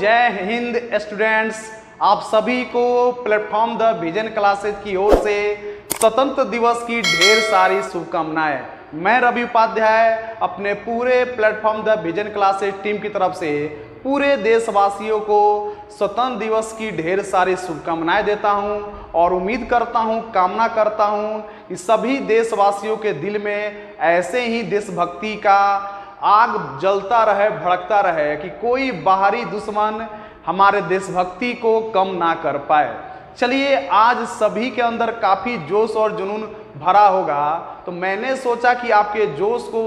जय हिंद स्टूडेंट्स, आप सभी को प्लेटफॉर्म द विजन क्लासेज की ओर से स्वतंत्र दिवस की ढेर सारी शुभकामनाएं। मैं रवि उपाध्याय अपने पूरे platform the vision classes team की तरफ से पूरे देशवासियों को स्वतंत्र दिवस की ढेर सारी शुभकामनाएं देता हूं और उम्मीद करता हूं, कामना करता हूं कि सभी देशवासियों के दिल में ऐसे ही देशभक्ति का आग जलता रहे, भड़कता रहे कि कोई बाहरी दुश्मन हमारे देशभक्ति को कम ना कर पाए। चलिए, आज सभी के अंदर काफ़ी जोश और जुनून भरा होगा, तो मैंने सोचा कि आपके जोश को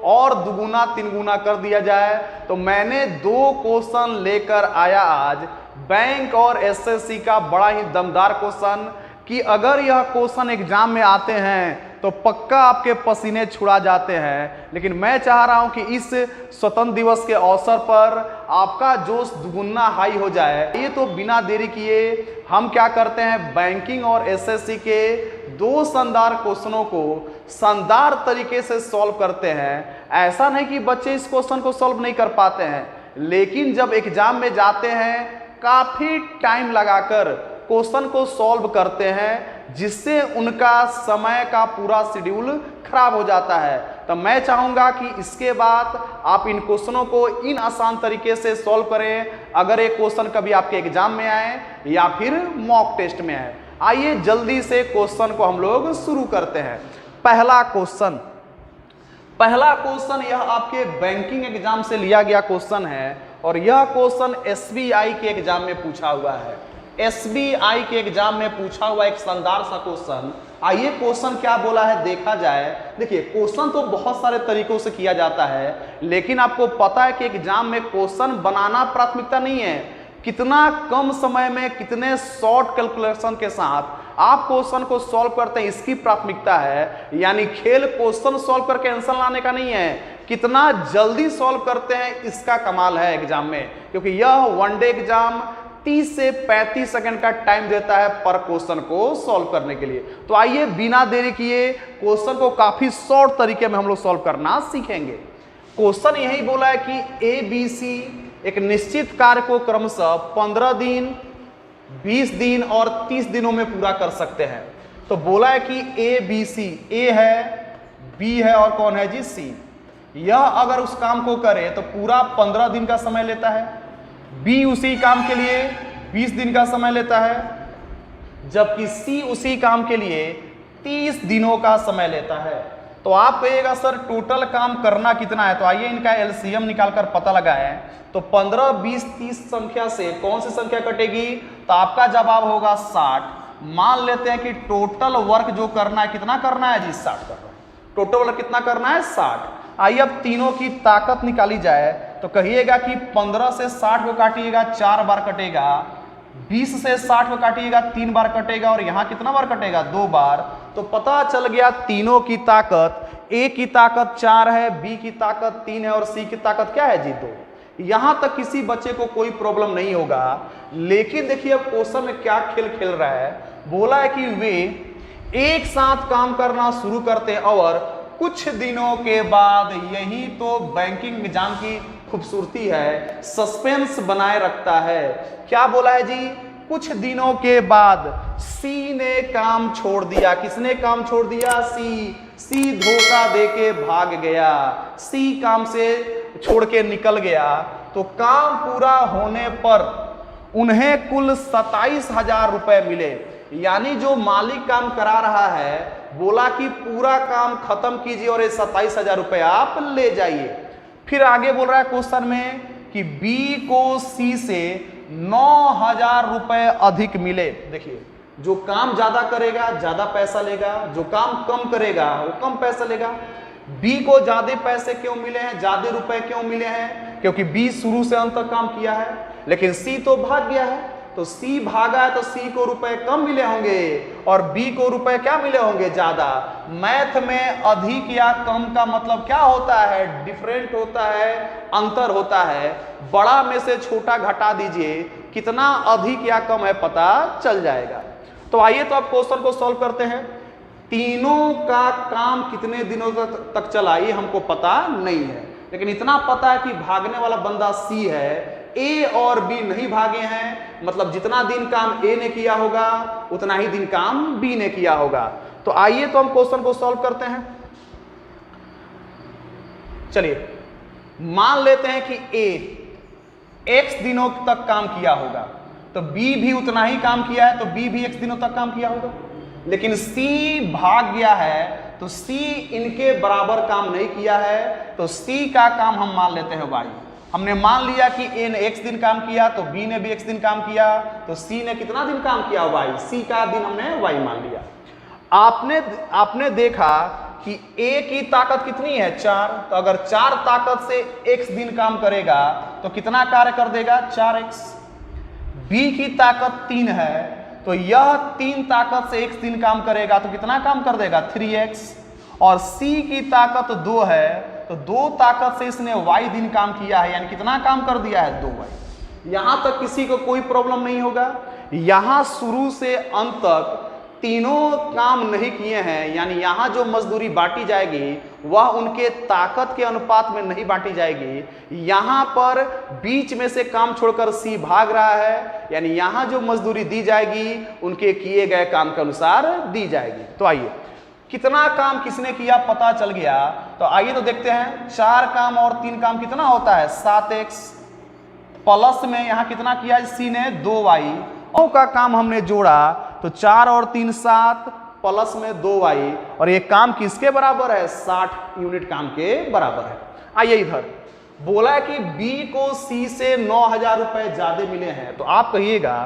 और दुगुना तिनगुना कर दिया जाए। तो मैंने 2 क्वेश्चन लेकर आया आज, बैंक और एसएससी का बड़ा ही दमदार क्वेश्चन कि अगर यह क्वेश्चन एग्जाम में आते हैं तो पक्का आपके पसीने छुड़ा जाते हैं। लेकिन मैं चाह रहा हूं कि इस स्वतंत्र दिवस के अवसर पर आपका जोश दुगुना हाई हो जाए। ये तो बिना देरी किए हम क्या करते हैं, बैंकिंग और एसएससी के 2 शानदार क्वेश्चनों को शानदार तरीके से सॉल्व करते हैं। ऐसा नहीं कि बच्चे इस क्वेश्चन को सॉल्व नहीं कर पाते हैं, लेकिन जब एग्जाम में जाते हैं काफ़ी टाइम लगाकर क्वेश्चन को सॉल्व करते हैं, जिससे उनका समय का पूरा शेड्यूल खराब हो जाता है। तो मैं चाहूँगा कि इसके बाद आप इन क्वेश्चनों को इन आसान तरीके से सॉल्व करें, अगर एक क्वेश्चन कभी आपके एग्जाम में आए या फिर मॉक टेस्ट में आए। आइए जल्दी से क्वेश्चन को हम लोग शुरू करते हैं। पहला क्वेश्चन यह आपके बैंकिंग एग्जाम से लिया गया क्वेश्चन है और यह क्वेश्चन एसबीआई के एग्जाम में पूछा हुआ है। एसबीआई के एग्जाम में पूछा हुआ एक शानदार सा क्वेश्चन। आइए क्वेश्चन क्या बोला है देखा जाए। देखिए, क्वेश्चन तो बहुत सारे तरीकों से किया जाता है, लेकिन आपको पता है कि एग्जाम में क्वेश्चन बनाना प्राथमिकता नहीं है। कितना कम समय में कितने शॉर्ट कैलकुलेशन के साथ आप क्वेश्चन को सॉल्व करते हैं, इसकी प्राथमिकता है। यानी खेल क्वेश्चन सॉल्व करके आंसर लाने का नहीं है, कितना जल्दी सॉल्व करते हैं इसका कमाल है एग्जाम में। क्योंकि यह वनडे एग्जाम 30 से 35 सेकंड का टाइम देता है पर क्वेश्चन को सॉल्व करने के लिए। तो आइए बिना देरी किए क्वेश्चन को काफी शॉर्ट तरीके में हम लोग सॉल्व करना सीखेंगे। क्वेश्चन यही बोला है कि ABC एक निश्चित कार्य को क्रमशः 15 दिन, 20 दिन और 30 दिनों में पूरा कर सकते हैं। तो बोला है कि ABC, A है, B है और कौन है जी, C। यह अगर उस काम को करे तो पूरा 15 दिन का समय लेता है, B उसी काम के लिए 20 दिन का समय लेता है, जबकि C उसी काम के लिए 30 दिनों का समय लेता है। तो आप कहिएगा सर टोटल काम करना कितना है, तो आइए इनका एलसीएम निकालकर पता लगाएं। तो 15, 20, 30 संख्या से कौन सी संख्या कटेगी, तो आपका जवाब होगा 60। मान लेते हैं कि टोटल वर्क जो करना है कितना करना है जी, 60 करना है। टोटल वर्क कितना करना है, 60। आइए अब तीनों की ताकत निकाली जाए। तो कहिएगा कि 15 से 60 को काटिएगा 4 बार कटेगा, 20 से 60 को काटिएगा 3 बार कटेगा और यहाँ कितना बार कटेगा, 2 बार। तो पता चल गया तीनों की ताकत, A की ताकत 4 है, B की ताकत 3 है और C की ताकत क्या है जी, 2। यहां तक किसी बच्चे को कोई प्रॉब्लम नहीं होगा। लेकिन देखिए अब क्वेश्चन में क्या खेल खेल रहा है। बोला है कि वे एक साथ काम करना शुरू करते हैं और कुछ दिनों के बाद, यही तो बैंकिंग एग्जाम की खूबसूरती है, सस्पेंस बनाए रखता है। क्या बोला है जी, कुछ दिनों के बाद सी ने काम छोड़ दिया। किसने काम छोड़ दिया, सी धोखा देके भाग गया, सी काम से छोड़ के निकल गया। तो काम पूरा होने पर उन्हें कुल 27,000 रुपए मिले। यानी जो मालिक काम करा रहा है बोला कि पूरा काम खत्म कीजिए और ये 27,000 रुपए आप ले जाइए। फिर आगे बोल रहा है क्वेश्चन में कि बी को सी से 9,000 रुपए अधिक मिले। देखिए, जो काम ज्यादा करेगा ज्यादा पैसा लेगा, जो काम कम करेगा वो कम पैसा लेगा। बी को ज्यादा पैसे क्यों मिले हैं, ज्यादा रुपए क्यों मिले हैं, क्योंकि बी शुरू से अंत तक काम किया है, लेकिन सी तो भाग गया है। तो सी भागा है तो सी को रुपए कम मिले होंगे और बी को रुपए क्या मिले होंगे, ज्यादा। मैथ में अधिक या कम का मतलब क्या होता है, डिफरेंट होता है, अंतर होता है। बड़ा में से छोटा घटा दीजिए, कितना अधिक या कम है पता चल जाएगा। तो आइए तो आप क्वेश्चन को सॉल्व करते हैं। तीनों का काम कितने दिनों तक चला ये हमको पता नहीं है, लेकिन इतना पता है कि भागने वाला बंदा सी है, ए और बी नहीं भागे हैं, मतलब जितना दिन काम ए ने किया होगा उतना ही दिन काम बी ने किया होगा। तो आइए तो हम क्वेश्चन को सॉल्व करते हैं। चलिए मान लेते हैं कि ए x दिनों तक काम किया होगा, तो बी भी उतना ही काम किया है, तो बी भी x दिनों तक काम किया होगा। लेकिन सी भाग गया है, तो सी इनके बराबर काम नहीं किया है, तो सी का काम हम मान लेते हैं y। हमने मान लिया कि ए ने x दिन काम किया, तो बी ने भी x दिन काम किया, तो सी ने कितना दिन काम किया y, सी का दिन हमने y मान लिया। आपने देखा कि ए की ताकत कितनी है 4, तो अगर 4 ताकत से x दिन काम करेगा तो कितना कार्य कर देगा 4x। बी की ताकत 3 है, तो यह 3 ताकत से x दिन काम करेगा तो कितना काम कर देगा 3x। और सी की ताकत 2 है, तो 2 ताकत से इसने y दिन काम किया है, यानी कितना काम कर दिया है 2y। यहां तक किसी को कोई प्रॉब्लम नहीं होगा। यहां शुरू से अंत तक तीनों काम नहीं किए हैं, यानी यहां जो मजदूरी बांटी जाएगी वह उनके ताकत के अनुपात में नहीं बांटी जाएगी। यहां पर बीच में से काम छोड़कर सी भाग रहा है, यानी यहां जो मजदूरी दी जाएगी उनके किए गए काम के अनुसार दी जाएगी। तो आइए कितना काम किसने किया पता चल गया, तो आइए तो देखते हैं। 4 काम और 3 काम कितना होता है 7x, प्लस में यहां कितना किया सी ने 2y, और का काम हमने जोड़ा तो 4 और 3 7, प्लस में 2y, और ये काम किसके बराबर है 60 यूनिट काम के बराबर है। आइए इधर बोला है कि बी को सी से 9,000 रुपए ज्यादा मिले हैं, तो आप कहिएगा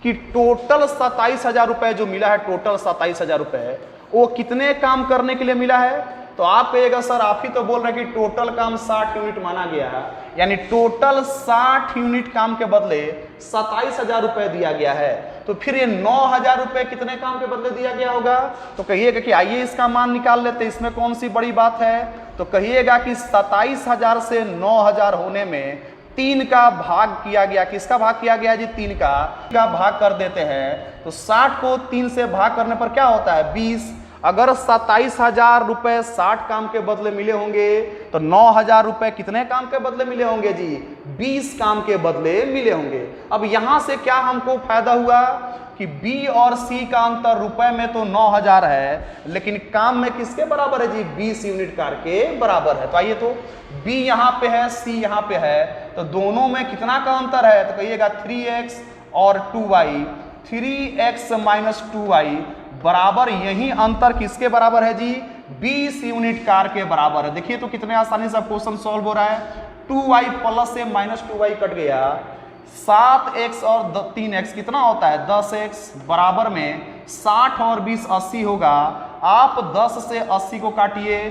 कि टोटल 27,000 रुपए जो मिला है, टोटल 27,000 रुपए वो कितने काम करने के लिए मिला है। तो आप कहिएगा सर आप ही तो बोल रहे हैं कि टोटल काम 60 यूनिट माना गया, यानी टोटल 60 यूनिट काम के बदले 27,000 रुपए दिया गया है, तो फिर ये 9,000 रुपए कितने काम के बदले दिया गया होगा। तो कहिएगा कि आइए इसका मान निकाल लेते, इसमें कौन सी बड़ी बात है। तो कहिएगा कि 27,000 से 9,000 होने में 3 का भाग किया गया। किसका भाग किया गया जी 3 का भाग कर देते हैं, तो 60 को 3 से भाग करने पर क्या होता है 20। अगर 27,000 रुपए 60 काम के बदले मिले होंगे, तो 9,000 रुपए कितने काम के बदले मिले होंगे जी 20 काम के बदले मिले होंगे। अब यहां से क्या हमको फायदा हुआ कि बी और सी का अंतर रुपए में तो 9,000 है, लेकिन काम में किसके बराबर है जी 20 यूनिट कार्य के बराबर है। तो आइए तो बी यहां पे है, सी यहां पे है, तो दोनों में कितना का अंतर है, तो कहिएगा 3x और 2y, 3x माइनस 2y बराबर, यही अंतर किसके बराबर है जी 20 यूनिट कार्य के बराबर है। देखिए तो कितने आसानी से क्वेश्चन सॉल्व हो रहा है। 2y प्लस से माइनस 2y कट गया, 7x और 3x कितना होता है 10x, बराबर में 60 और 20 80 होगा। आप 10 से 80 को काटिए,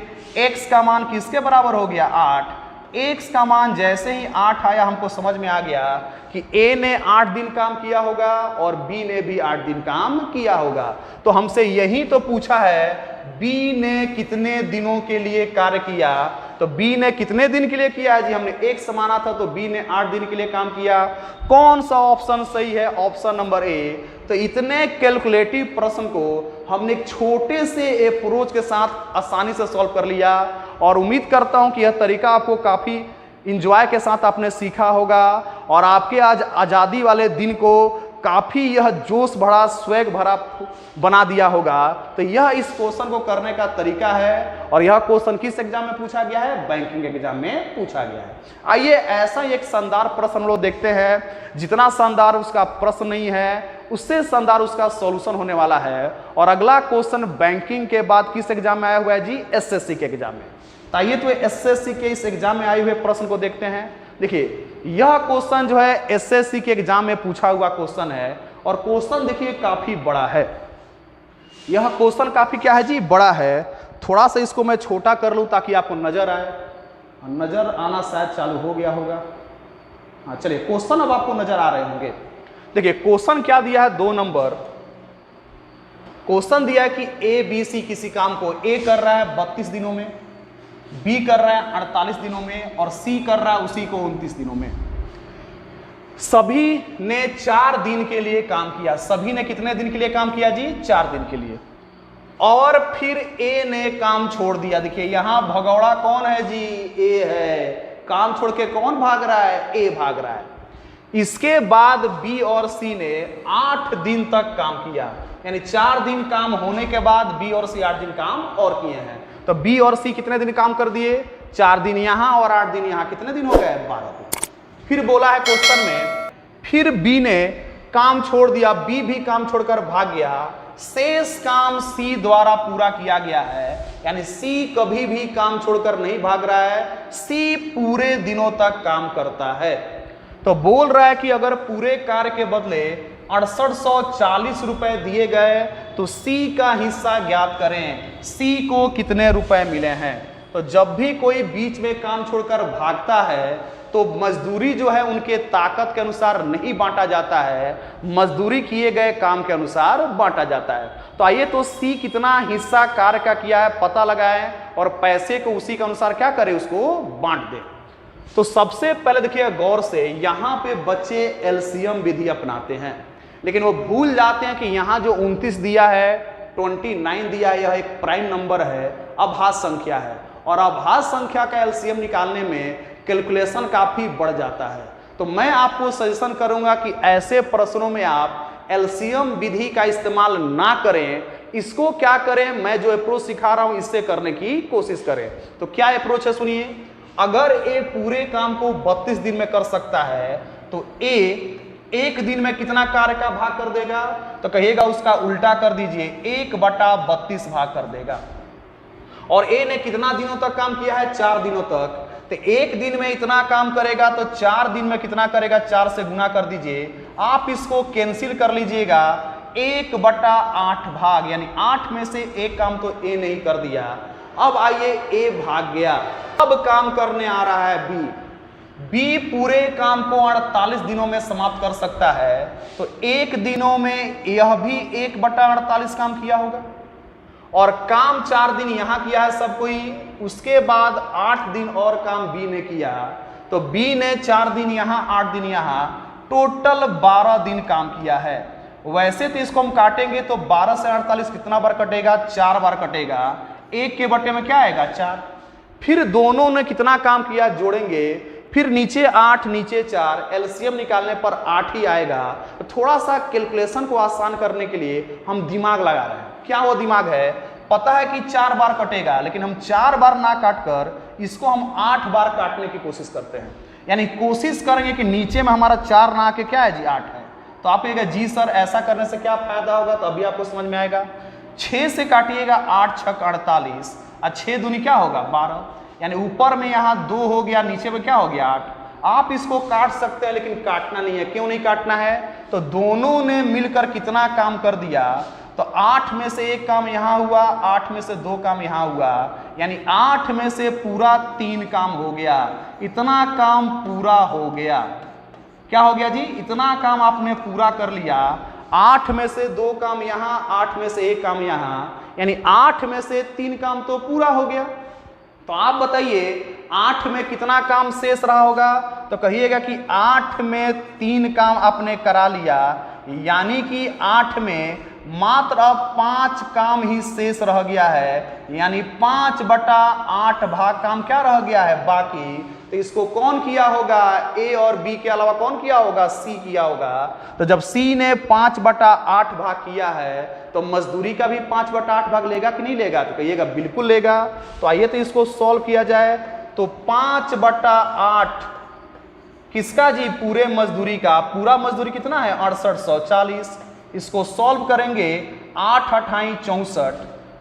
x का मान किसके बराबर हो गया 8। x का मान जैसे ही 8 आया हमको समझ में आ गया कि a ने 8 दिन काम किया होगा और b ने भी 8 दिन काम किया होगा। तो हमसे यही तो पूछा है b ने कितने दिनों के लिए कार्य किया, तो b ने कितने दिन के लिए किया है जी, हमने x माना था तो b ने 8 दिन के लिए काम किया। कौन सा ऑप्शन सही है, ऑप्शन नंबर ए। तो इतने कैलकुलेटिव प्रश्न को हमने एक छोटे से अप्रोच के साथ आसानी से सॉल्व कर लिया, और उम्मीद करता हूं कि यह तरीका आपको काफी इंजॉय के साथ आपने सीखा होगा, और आपके आज आज़ादी वाले दिन को काफी यह जोश भरा स्वैग भरा बना दिया होगा। तो यह इस क्वेश्चन को करने का तरीका है, और यह क्वेश्चन किस एग्जाम में पूछा गया है, बैंकिंग एग्जाम में पूछा गया है। आइए ऐसा ही एक शानदार प्रश्न हम लोग देखते हैं, जितना शानदार उसका प्रश्न नहीं है उससे शानदार उसका सॉल्यूशन होने वाला है। और अगला क्वेश्चन बैंकिंग के बाद किस एग्जाम में आया हुआ है जी एसएससी के एग्जाम में। तो आइए तो एसएससी के इस एग्जाम में आए हुए प्रश्न को देखते हैं। देखिए यह क्वेश्चन जो है एसएससी के एग्जाम में पूछा हुआ क्वेश्चन है, और क्वेश्चन देखिए काफी बड़ा है। यह क्वेश्चन काफी क्या है जी बड़ा है। थोड़ा सा इसको मैं छोटा कर लूं ताकि आपको नजर आए, नजर आना शायद चालू हो गया होगा। हाँ चलिए क्वेश्चन अब आपको नजर आ रहे होंगे। देखिए क्वेश्चन क्या दिया है 2 नंबर क्वेश्चन दिया है कि ए बी सी किसी काम को ए कर रहा है 32 दिनों में, बी कर रहा है 48 दिनों में, और सी कर रहा है उसी को 29 दिनों में। सभी ने 4 दिन के लिए काम किया। सभी ने कितने दिन के लिए काम किया जी 4 दिन के लिए, और फिर ए ने काम छोड़ दिया। देखिए यहां भगौड़ा कौन है जी ए है, काम छोड़ के कौन भाग रहा है ए भाग रहा है। इसके बाद बी और सी ने 8 दिन तक काम किया, यानी 4 दिन काम होने के बाद बी और सी 8 दिन काम और किए हैं। तो बी और सी कितने दिन काम कर दिए? 4 दिन यहां और 8 दिन यहां, कितने दिन हो गए? 12 दिन। फिर बोला है क्वेश्चन में, फिर बी ने काम छोड़ दिया, बी भी काम छोड़कर भाग गया, शेष काम सी द्वारा पूरा किया गया है, यानी सी कभी भी काम छोड़कर नहीं भाग रहा है, सी पूरे दिनों तक काम करता है। तो बोल रहा है कि अगर पूरे कार्य के बदले 6840 रुपए दिए गए तो सी का हिस्सा ज्ञात करें, सी को कितने रुपए मिले हैं। तो जब भी कोई बीच में काम छोड़कर भागता है तो मजदूरी जो है उनके ताकत के अनुसार नहीं बांटा जाता है, मजदूरी किए गए काम के अनुसार बांटा जाता है। तो आइए तो सी कितना हिस्सा कार्य का किया है पता लगाएं और पैसे को उसी के अनुसार क्या करें, उसको बांट दें। तो सबसे पहले देखिए गौर से, यहां पे बच्चे एलसीएम विधि अपनाते हैं, लेकिन वो भूल जाते हैं कि यहां जो 29 दिया है, 29 दिया है, यह एक प्राइम नंबर है, अभाज्य संख्या है, और अभाज्य संख्या का एलसीएम निकालने में कैलकुलेशन काफी बढ़ जाता है। तो मैं आपको सजेशन करूंगा कि ऐसे प्रश्नों में आप एलसीएम विधि का इस्तेमाल ना करें। इसको क्या करें, मैं जो अप्रोच सिखा रहा हूं इससे करने की कोशिश करें। तो क्या अप्रोच है सुनिए, अगर ए पूरे काम को 32 दिन में कर सकता है तो ए एक दिन में कितना कार्य का भाग कर देगा? तो कहिएगा उसका उल्टा कर दीजिए, 1/32 भाग कर देगा। और ए ने कितना दिनों तक काम किया है? 4 दिनों तक। तो एक दिन में इतना काम करेगा तो 4 दिन में कितना करेगा? 4 से गुना कर दीजिए। आप इसको कैंसिल कर लीजिएगा, 1/8 भाग, यानी 8 में से एक काम तो ए ने ही कर दिया। अब आइए ए भाग गया, अब काम करने आ रहा है बी। बी पूरे काम को 48 दिनों में समाप्त कर सकता है, तो एक दिनों में यह भी 1/48 काम किया होगा, और काम 4 दिन यहां किया है सब कोई। उसके बाद 8 दिन और काम बी ने किया, तो बी ने 4 दिन यहां 8 दिन यहां, टोटल 12 दिन काम किया है। वैसे तो इसको हम काटेंगे तो 12 से 48 कितना बार कटेगा? 4 बार कटेगा। 1 के बटे में क्या आएगा? 4। फिर दोनों ने कितना काम किया जोड़ेंगे, फिर नीचे 8 नीचे 4, एलसीएम निकालने पर 8 ही आएगा। तो थोड़ा सा कैलकुलेशन को आसान करने के लिए हम दिमाग लगा रहे हैं। क्या वो दिमाग है? पता है कि 4 बार कटेगा, लेकिन हम 4 बार ना काट कर इसको हम 8 बार काटने की कोशिश करते हैं, यानी कोशिश करेंगे कि नीचे में हमारा 4 ना आके क्या है जी 8 है। तो आप कहेगा जी सर ऐसा करने से क्या फायदा होगा, तो अभी आपको समझ में आएगा। 6 से काटिएगा, 8 छक 48, और 6 दूनी क्या होगा? 12, यानी ऊपर में यहाँ 2 हो गया, नीचे में क्या हो गया? 8। आप इसको काट सकते हैं लेकिन काटना नहीं है। क्यों नहीं काटना है? तो दोनों ने मिलकर कितना काम कर दिया, तो 8 में से एक काम यहाँ हुआ, 8 में से 2 काम यहाँ हुआ, यानी 8 में से पूरा 3 काम हो गया। इतना काम पूरा हो गया। क्या हो गया जी? इतना काम आपने पूरा कर लिया। 8 में से 2 काम यहाँ, 8 में से 1 काम यहाँ, यानी 8 में से 3 काम तो पूरा हो गया। तो आप बताइए 8 में कितना काम शेष रहा होगा? तो कहिएगा कि 8 में 3 काम आपने करा लिया, यानी कि 8 में मात्र अब 5 काम ही शेष रह गया है, यानी 5/8 भाग काम क्या रह गया है? बाकी। तो इसको कौन किया होगा? ए और बी के अलावा कौन किया होगा? सी किया होगा। तो जब सी ने 5/8 भाग किया है तो मजदूरी का भी 5/8 भाग लेगा कि नहीं लेगा? तो कहिएगा बिल्कुल लेगा। तो आइए तो इसको सॉल्व किया जाए। तो 5/8 किसका जी? पूरे मजदूरी का। पूरा मजदूरी कितना है? 6840। इसको सॉल्व करेंगे, 8 अठाई 64,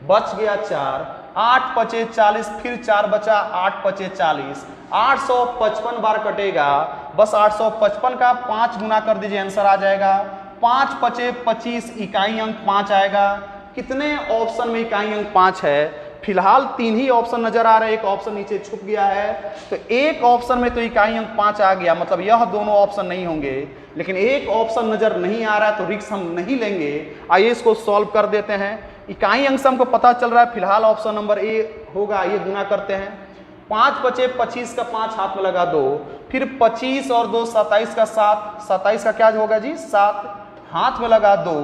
बच गया 4, 8 पचे 40, फिर 4 बचा, 8 पचे 40, 855 बार कटेगा। बस 855 का 5 गुना कर दीजिए, आंसर आ जाएगा। 5 पचे 25, इकाई अंक 5 आएगा। कितने ऑप्शन में इकाई अंक 5 है? फिलहाल 3 ही ऑप्शन नजर आ रहे हैं, एक ऑप्शन नीचे छुप गया है। तो एक ऑप्शन में तो इकाई अंक 5 आ गया, मतलब यह दोनों ऑप्शन नहीं होंगे, लेकिन एक ऑप्शन नजर नहीं आ रहा है तो रिस्क हम नहीं लेंगे। आइए इसको सॉल्व कर देते हैं। इकाई अंक से हमको पता चल रहा है फिलहाल ऑप्शन नंबर ए होगा। ये गुना करते हैं, 5 बचे 25 का 5 हाथ में लगा 2, फिर 25 और 2 27 का 7, 27 का क्या होगा जी? 7, हाथ में लगा 2,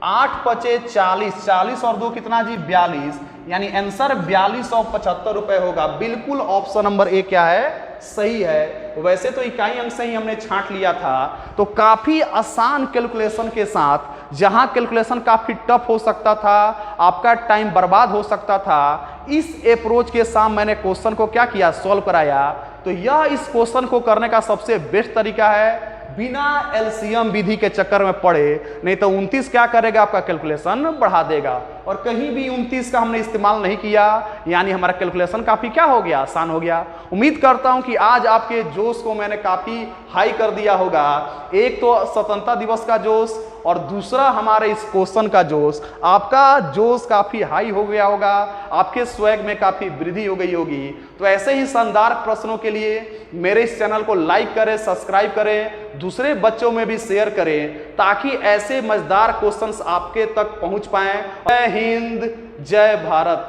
8 बचे 40, 40 और 2 कितना जी? 42, यानी आंसर 4275 रुपए होगा। बिल्कुल ऑप्शन नंबर ए क्या है? सही है। वैसे तो इकाई अंक से ही हमने छांट लिया था, तो काफी आसान कैलकुलेशन के साथ, जहां कैलकुलेशन काफी टफ हो सकता था, आपका टाइम बर्बाद हो सकता था, इस अप्रोच के साथ मैंने क्वेश्चन को क्या किया, सॉल्व कराया। तो यह इस क्वेश्चन को करने का सबसे बेस्ट तरीका है, बिना एलसीएम विधि के चक्कर में पड़े। नहीं तो 29 क्या करेगा, आपका कैलकुलेशन बढ़ा देगा। और कहीं भी 29 का हमने इस्तेमाल नहीं किया, यानी हमारा कैलकुलेशन काफी क्या हो गया, आसान हो गया। उम्मीद करता हूं कि आज आपके जोश को मैंने काफी हाई कर दिया होगा। एक तो स्वतंत्रता दिवस का जोश और दूसरा हमारे इस क्वेश्चन का जोश। आपका जोश काफी हाई हो गया होगा, आपके स्वैग में काफी वृद्धि हो गई होगी। तो ऐसे ही शानदार प्रश्नों के लिए मेरे इस चैनल को लाइक करें, सब्सक्राइब करें, दूसरे बच्चों में भी शेयर करें, ताकि ऐसे मजेदार क्वेश्चंस आपके तक पहुंच पाएं। जय हिंद, जय भारत।